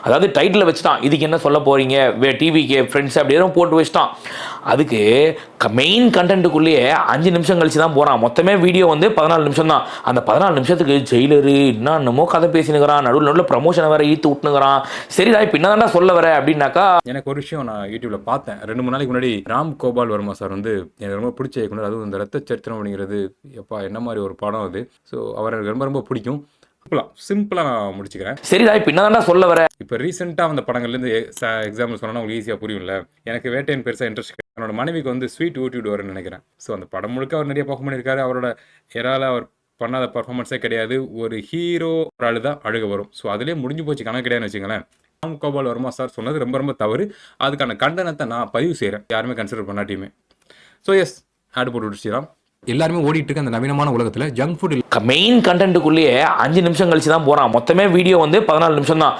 அதாவது டைட்டில் வச்சுட்டான், இதுக்கு என்ன சொல்ல போகிறீங்க டிவிக்கு ஃப்ரெண்ட்ஸ் அப்படின்னு போட்டு வச்சுட்டான். அதுக்கு மெயின் கண்டென்ட்டுக்குள்ளேயே 5 நிமிஷம் கழிச்சு தான் போகிறான். மொத்தமே வீடியோ வந்து 14 நிமிஷம் தான். அந்த 14 நிமிஷத்துக்கு ஜெயிலரு என்னமோ கதை பேசினுக்கிறான், நடுவில் ப்ரமோஷனை வேற ஈத்து விட்டுனுக்கிறான். சரிடா இப்போ என்னதான்டா சொல்ல வர அப்படின்னாக்கா, எனக்கு ஒரு விஷயம் நான் யூடியூப்ல பார்த்தேன் 2-3 நாளைக்கு முன்னாடி. ராம் கோபால் வர்மா சார் வந்து எனக்கு ரொம்ப பிடிச்ச இயக்குனர். அதுவும் இந்த ரத்த சரித்திரம் அப்படிங்கிறது எப்பா என்ன மாதிரி ஒரு படம் அது. ஸோ அவர் எனக்கு ரொம்ப ரொம்ப பிடிக்கும். சிம்பிளாக நான் முடிச்சுக்கிறேன். சரிடா இப்போ என்னதான்டா சொல்ல வர. இப்போ ரீசெண்டாக அந்த படங்கள்லேருந்து எக்ஸாம்பிள் சொன்னால் உங்களுக்கு ஈஸியாக புரியும்ல. எனக்கு வேட்டையன் பெருசாக இன்ட்ரெஸ்ட். என்னோட மனைவிக்கு வந்து ஸ்வீட் ஊட்டி விடுவார்னு நினைக்கிறேன். ஸோ அந்த படம் முழுக்க அவர் நிறைய பர்ஃபார்ம் பண்ணியிருக்காரு. அவரோட ஏறால அவர் பண்ணாத பர்ஃபார்மன்ஸே கிடையாது. ஒரு ஹீரோ ஒரு அழுதா அழுக வரும். ஸோ அதுலேயே முடிஞ்சு போச்சு, கணக்கு கிடையாதுன்னு வச்சுங்களேன். ராம் கோபால் வர்மா சார் சொன்னது ரொம்ப ரொம்ப தவறு. அதுக்கான கண்டனத்தை நான் பதிவு செய்கிறேன், யாருமே கன்சிடர் பண்ணாட்டியுமே. ஸோ எஸ், ஆடு போட்டு விட்டுச்சிடலாம். எல்லாருமே ஓடிட்டு இருக்க அந்த நவீனமான உலகத்தில் ஜங்க் ஃபுட் மெயின் கண்டென்ட்டுக்குள்ளேயே 5 நிமிஷம் கழிச்சு தான் போகிறான். மொத்தமே வீடியோ வந்து 14 நிமிஷம் தான்.